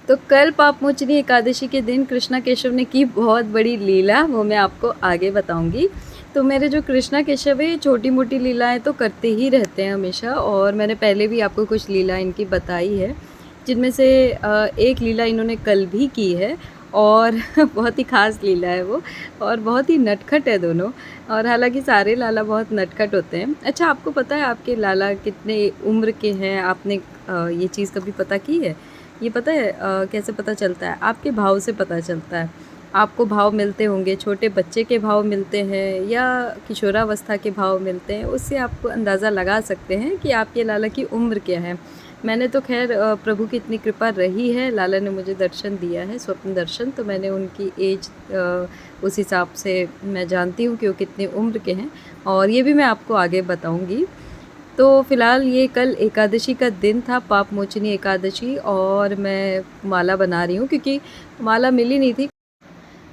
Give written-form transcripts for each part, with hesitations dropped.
तो कल पापमोचनी एकादशी के दिन कृष्णा केशव ने की बहुत बड़ी लीला, वो मैं आपको आगे बताऊंगी। तो मेरे जो कृष्णा केशव है छोटी मोटी लीलाएं तो करते ही रहते हैं हमेशा, और मैंने पहले भी आपको कुछ लीला इनकी बताई है, जिनमें से एक लीला इन्होंने कल भी की है और बहुत ही ख़ास लीला है वो, और बहुत ही नटखट है दोनों। और हालांकि सारे लाला बहुत नटखट होते हैं। अच्छा, आपको पता है आपके लाला कितने उम्र के हैं? आपने ये चीज़ कभी पता की है? ये पता है कैसे पता चलता है? आपके भाव से पता चलता है। आपको भाव मिलते होंगे, छोटे बच्चे के भाव मिलते हैं या किशोरावस्था के भाव मिलते हैं, उससे आपको अंदाज़ा लगा सकते हैं कि आपके लाला की उम्र क्या है। मैंने तो खैर प्रभु की इतनी कृपा रही है, लाला ने मुझे दर्शन दिया है, स्वप्न दर्शन, तो मैंने उनकी एज उस हिसाब से मैं जानती हूँ कि वो कितनी उम्र के हैं, और ये भी मैं आपको आगे बताऊँगी। तो फ़िलहाल ये कल एकादशी का दिन था, पापमोचनी एकादशी, और मैं माला बना रही हूँ क्योंकि माला मिली नहीं थी।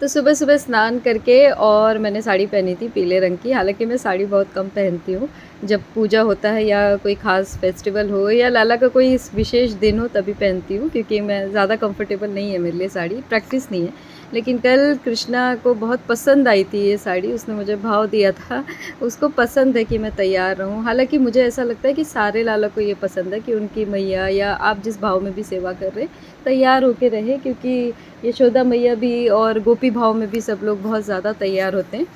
तो सुबह सुबह स्नान करके, और मैंने साड़ी पहनी थी पीले रंग की। हालांकि मैं साड़ी बहुत कम पहनती हूँ, जब पूजा होता है या कोई ख़ास फेस्टिवल हो या लाला का कोई विशेष दिन हो तभी पहनती हूँ, क्योंकि मैं ज़्यादा कंफर्टेबल नहीं है मेरे लिए साड़ी, प्रैक्टिस नहीं है। लेकिन कल कृष्णा को बहुत पसंद आई थी ये साड़ी, उसने मुझे भाव दिया था, उसको पसंद है कि मैं तैयार रहूँ। हालांकि मुझे ऐसा लगता है कि सारे लाला को ये पसंद है कि उनकी मैया या आप जिस भाव में भी सेवा कर रहे तैयार होके रहे, क्योंकि यशोदा मैया भी और गोपी भाव में भी सब लोग बहुत ज़्यादा तैयार होते हैं।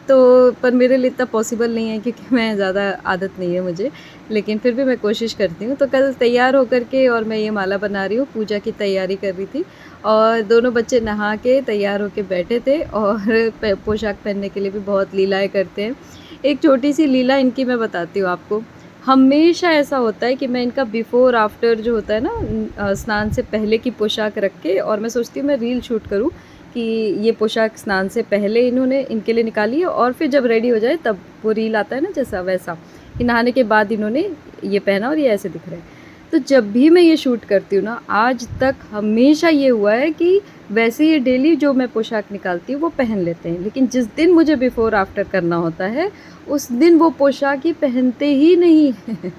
तो पर मेरे लिए इतना पॉसिबल नहीं है, क्योंकि मैं ज़्यादा आदत नहीं है मुझे, लेकिन फिर भी मैं कोशिश करती हूँ। तो कल तैयार होकर के और मैं ये माला बना रही हूँ, पूजा की तैयारी कर रही थी, और दोनों बच्चे नहा के तैयार होके बैठे थे, और पोशाक पहनने के लिए भी बहुत लीलाएँ करते हैं। एक छोटी सी लीला इनकी मैं बताती हूँ आपको। हमेशा ऐसा होता है कि मैं इनका बिफ़ोर आफ्टर जो होता है ना, स्नान से पहले की पोशाक रख के, और मैं सोचती हूँ मैं रील शूट करूँ कि ये पोशाक स्नान से पहले इन्होंने इनके लिए निकाली है, और फिर जब रेडी हो जाए तब वो रील आता है ना जैसा वैसा, कि नहाने के बाद इन्होंने ये पहना और ये ऐसे दिख रहे हैं। तो जब भी मैं ये शूट करती हूँ ना, आज तक हमेशा ये हुआ है कि वैसे ये डेली जो मैं पोशाक निकालती हूँ वो पहन लेते हैं, लेकिन जिस दिन मुझे बिफ़ोर आफ्टर करना होता है उस दिन वो पोशाक ही पहनते ही नहीं हैं।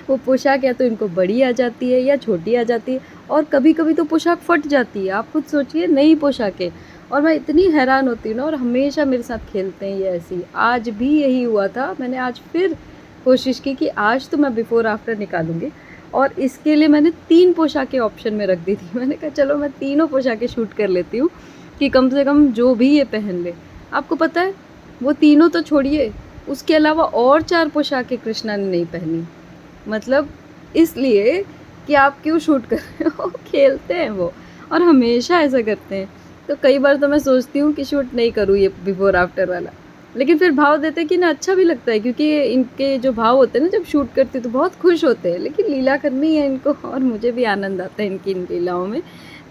वो पोशाक या तो इनको बड़ी आ जाती है या छोटी आ जाती है, और कभी कभी तो पोशाक फट जाती है। आप खुद सोचिए, नई पोशाकें, और मैं इतनी हैरान होती हूँ ना, और हमेशा मेरे साथ खेलते हैं ये ऐसे ही। आज भी यही हुआ था, मैंने आज फिर कोशिश की कि आज तो मैं बिफ़ोर आफ्टर निकालूंगी, और इसके लिए मैंने 3 पोशाकें ऑप्शन में रख दी थी। मैंने कहा चलो मैं तीनों पोशाकें शूट कर लेती हूँ, कि कम से कम जो भी ये पहन ले। आपको पता है, वो तीनों तो छोड़िए, उसके अलावा और 4 पोशाकें कृष्णा ने नहीं पहनी। मतलब इसलिए कि आप क्यों शूट कर रहे हो, खेलते हैं वो, और हमेशा ऐसा करते हैं। तो कई बार तो मैं सोचती हूँ कि शूट नहीं करूँ ये बिफ़ोर आफ्टर वाला, लेकिन फिर भाव देते हैं कि ना, अच्छा भी लगता है, क्योंकि इनके जो भाव होते हैं ना जब शूट करती तो बहुत खुश होते हैं, लेकिन लीला करनी है इनको, और मुझे भी आनंद आता है इनकी इन लीलाओं में।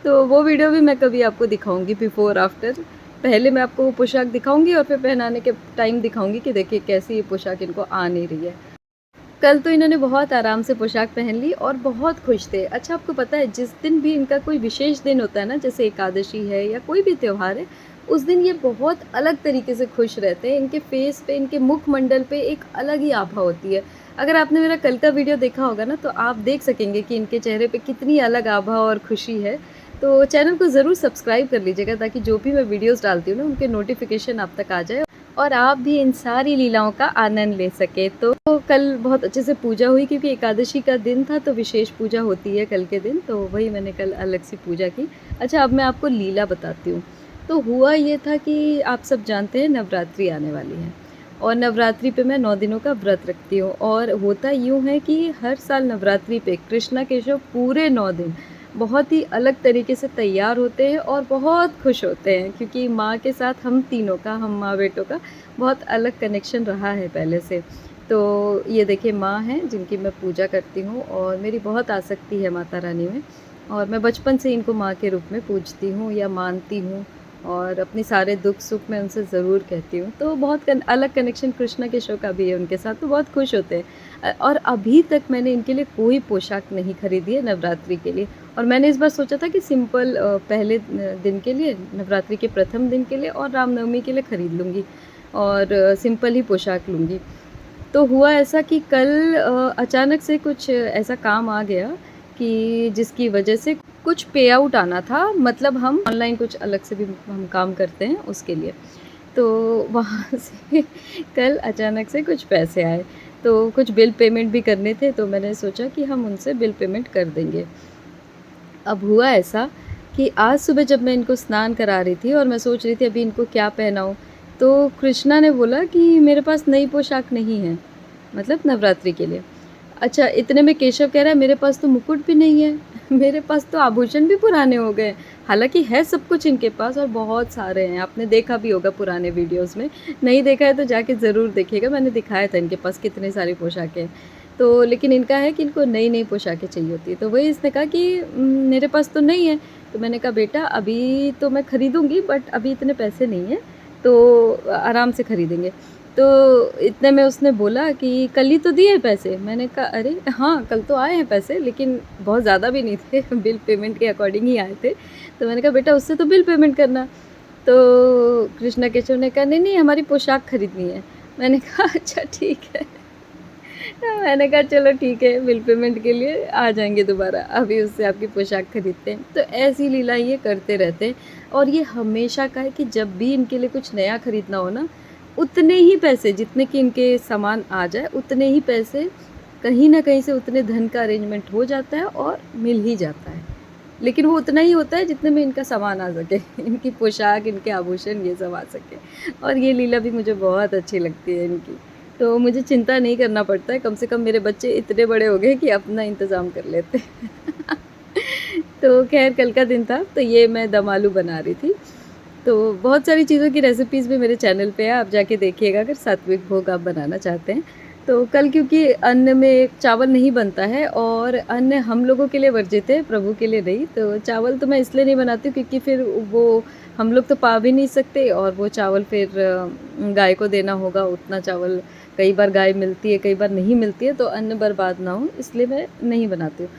तो वो वीडियो भी मैं कभी आपको दिखाऊंगी बिफ़ोर आफ्टर। पहले मैं आपको वो पोशाक दिखाऊंगी, और फिर पहनाने के टाइम दिखाऊंगी कि देखिए कैसी ये पोशाक इनको आ नहीं रही है। कल तो इन्होंने बहुत आराम से पोशाक पहन ली और बहुत खुश थे। अच्छा, आपको पता है जिस दिन भी इनका कोई विशेष दिन होता है ना, जैसे एकादशी है या कोई भी त्यौहार है, उस दिन ये बहुत अलग तरीके से खुश रहते हैं। इनके फेस पे, इनके मुखमंडल पे एक अलग ही आभा होती है। अगर आपने मेरा कल का वीडियो देखा होगा ना, तो आप देख सकेंगे कि इनके चेहरे पे कितनी अलग आभा और खुशी है। तो चैनल को ज़रूर सब्सक्राइब कर लीजिएगा, ताकि जो भी मैं वीडियोज़ डालती हूँ ना, उनके नोटिफिकेशन आप तक आ जाए, और आप भी इन सारी लीलाओं का आनंद ले सके। तो कल बहुत अच्छे से पूजा हुई, क्योंकि एकादशी का दिन था तो विशेष पूजा होती है कल के दिन, तो वही मैंने कल अलग सी पूजा की। अच्छा, अब मैं आपको लीला बताती हूँ। तो हुआ ये था कि आप सब जानते हैं नवरात्रि आने वाली है, और नवरात्रि पे मैं 9 दिनों का व्रत रखती हूँ। और होता यूँ है कि हर साल नवरात्रि पे कृष्णा केशव पूरे 9 दिन बहुत ही अलग तरीके से तैयार होते हैं और बहुत खुश होते हैं, क्योंकि माँ के साथ हम तीनों का, हम माँ बेटों का बहुत अलग कनेक्शन रहा है पहले से। तो ये देखिए माँ हैं जिनकी मैं पूजा करती हूँ, और मेरी बहुत आसक्ति है माता रानी में, और मैं बचपन से इनको माँ के रूप में पूजती हूँ या मानती हूँ, और अपने सारे दुख सुख मैं उनसे ज़रूर कहती हूँ। तो बहुत अलग कनेक्शन कृष्णा केशव का भी है उनके साथ, तो बहुत खुश होते हैं। और अभी तक मैंने इनके लिए कोई पोशाक नहीं खरीदी है नवरात्रि के लिए, और मैंने इस बार सोचा था कि सिंपल पहले दिन के लिए, नवरात्रि के प्रथम दिन के लिए और रामनवमी के लिए ख़रीद लूँगी, और सिंपल ही पोशाक लूँगी। तो हुआ ऐसा कि कल अचानक से कुछ ऐसा काम आ गया कि जिसकी वजह से कुछ पे आउट आना था, मतलब हम ऑनलाइन कुछ अलग से भी हम काम करते हैं उसके लिए। तो वहाँ से कल अचानक से कुछ पैसे आए, तो कुछ बिल पेमेंट भी करने थे, तो मैंने सोचा कि हम उनसे बिल पेमेंट कर देंगे। अब हुआ ऐसा कि आज सुबह जब मैं इनको स्नान करा रही थी और मैं सोच रही थी अभी इनको क्या पहनाऊँ, तो कृष्णा ने बोला कि मेरे पास नई पोशाक नहीं है, मतलब नवरात्रि के लिए। अच्छा, इतने में केशव कह रहा है मेरे पास तो मुकुट भी नहीं है, मेरे पास तो आभूषण भी पुराने हो गए। हालाँकि है सब कुछ इनके पास और बहुत सारे हैं, आपने देखा भी होगा पुराने वीडियोज़ में। नहीं देखा है तो जाके ज़रूर देखिएगा, मैंने दिखाया था इनके पास कितनी सारी पोशाकें हैं। तो लेकिन इनका है कि इनको नई-नई पोशाकें चाहिए होती है, तो वही इसने कहा कि मेरे पास तो नहीं है। तो मैंने कहा बेटा अभी तो मैं खरीदूँगी बट अभी इतने पैसे नहीं हैं, तो आराम से खरीदेंगे। तो इतने में उसने बोला कि कल ही तो दिए पैसे। मैंने कहा अरे हाँ, कल तो आए हैं पैसे लेकिन बहुत ज़्यादा भी नहीं थे बिल पेमेंट के अकॉर्डिंग ही आए थे। तो मैंने कहा बेटा उससे तो बिल पेमेंट करना। तो कृष्णा केशव ने कहा नहीं हमारी पोशाक खरीदनी है। मैंने कहा अच्छा ठीक है। मैंने कहा चलो ठीक है, बिल पेमेंट के लिए आ जाएंगे दोबारा, अभी उससे आपकी पोशाक खरीदते हैं। तो ऐसी लीला ये करते रहते हैं और ये हमेशा का है कि जब भी इनके लिए कुछ नया खरीदना हो ना, उतने ही पैसे जितने कि इनके सामान आ जाए, उतने ही पैसे कहीं ना कहीं से उतने धन का अरेंजमेंट हो जाता है और मिल ही जाता है। लेकिन वो उतना ही होता है जितने में इनका सामान आ सके इनकी पोशाक, इनके आभूषण ये सब आ सके। और ये लीला भी मुझे बहुत अच्छी लगती है इनकी। तो मुझे चिंता नहीं करना पड़ता है, कम से कम मेरे बच्चे इतने बड़े हो गए कि अपना इंतज़ाम कर लेते हैं। तो खैर कल का दिन था, तो ये मैं दम आलू बना रही थी। तो बहुत सारी चीज़ों की रेसिपीज़ भी मेरे चैनल पे है, आप जाके देखिएगा अगर सात्विक भोग आप बनाना चाहते हैं। तो कल क्योंकि अन्न में चावल नहीं बनता है और अन्न हम लोगों के लिए वर्जित है, प्रभु के लिए नहीं। तो चावल तो मैं इसलिए नहीं बनाती हूँ क्योंकि फिर वो हम लोग तो पा भी नहीं सकते और वो चावल फिर गाय को देना होगा। उतना चावल कई बार गाय मिलती है, कई बार नहीं मिलती है, तो अन्न बर्बाद ना हो इसलिए मैं नहीं बनाती हूँ।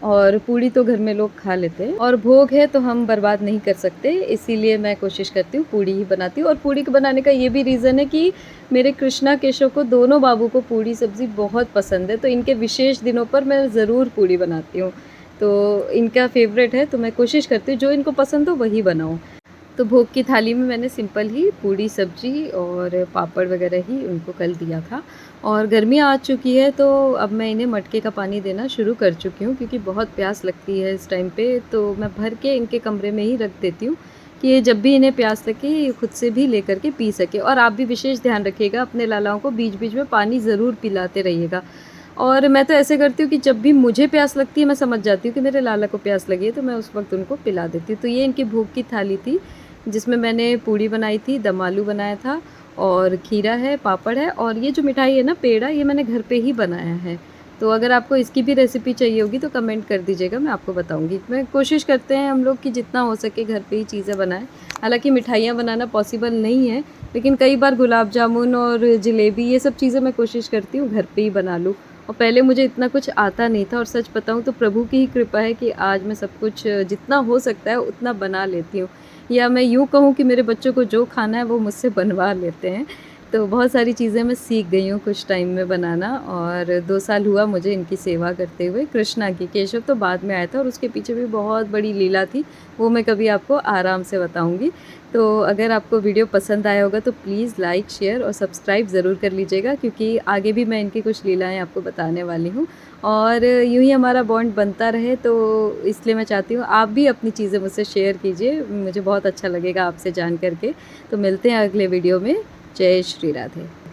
और पूड़ी तो घर में लोग खा लेते हैं और भोग है तो हम बर्बाद नहीं कर सकते, इसीलिए मैं कोशिश करती हूँ पूड़ी ही बनाती हूँ। और पूड़ी को बनाने का ये भी रीज़न है कि मेरे कृष्णा केशव को दोनों बाबू को पूड़ी सब्ज़ी बहुत पसंद है, तो इनके विशेष दिनों पर मैं ज़रूर पूड़ी बनाती हूँ। तो इनका फेवरेट है तो मैं कोशिश करती हूँ जो इनको पसंद हो वही बनाऊँ। तो भोग की थाली में मैंने सिंपल ही पूड़ी सब्जी और पापड़ वगैरह ही उनको कल दिया था। और गर्मी आ चुकी है तो अब मैं इन्हें मटके का पानी देना शुरू कर चुकी हूँ क्योंकि बहुत प्यास लगती है इस टाइम पे, तो मैं भर के इनके कमरे में ही रख देती हूँ कि ये जब भी इन्हें प्यास लगे ये खुद से भी ले कर के पी सके। और आप भी विशेष ध्यान रखिएगा, अपने लालाओं को बीच बीच में पानी ज़रूर पिलाते रहिएगा। और मैं तो ऐसे करती हूँ कि जब भी मुझे प्यास लगती है, मैं समझ जाती हूँ कि मेरे लाला को प्यास लगी है, तो मैं उस वक्त उनको पिला देती हूँ। तो ये इनकी भोग की थाली थी जिसमें मैंने पूड़ी बनाई थी, दम आलू बनाया था और खीरा है, पापड़ है और ये जो मिठाई है ना पेड़ा, ये मैंने घर पे ही बनाया है। तो अगर आपको इसकी भी रेसिपी चाहिए होगी तो कमेंट कर दीजिएगा, मैं आपको बताऊँगी। मैं कोशिश करते हैं हम लोग कि जितना हो सके घर पे ही चीज़ें बनाएँ। हालाँकि मिठाइयाँ बनाना पॉसिबल नहीं है, लेकिन कई बार गुलाब जामुन और जलेबी ये सब चीज़ें मैं कोशिश करती हूँ घर पे ही बना लूँ। और पहले मुझे इतना कुछ आता नहीं था और सच बताऊँ तो प्रभु की ही कृपा है कि आज मैं सब कुछ जितना हो सकता है उतना बना लेती हूँ। या मैं यूँ कहूँ कि मेरे बच्चों को जो खाना है वो मुझसे बनवा लेते हैं। तो बहुत सारी चीज़ें मैं सीख गई हूँ कुछ टाइम में बनाना और 2 साल हुआ मुझे इनकी सेवा करते हुए कृष्णा की। केशव तो बाद में आया था और उसके पीछे भी बहुत बड़ी लीला थी, वो मैं कभी आपको आराम से बताऊँगी। तो अगर आपको वीडियो पसंद आया होगा तो प्लीज़ लाइक, शेयर और सब्सक्राइब ज़रूर कर लीजिएगा क्योंकि आगे भी मैं इनकी कुछ लीलाएँ आपको बताने वाली हूँ। और यूँ ही हमारा बॉन्ड बनता रहे, तो इसलिए मैं चाहती हूँ आप भी अपनी चीज़ें मुझसे शेयर कीजिए, मुझे बहुत अच्छा लगेगा आपसे जान कर के। तो मिलते हैं अगले वीडियो में। जय श्री राधे।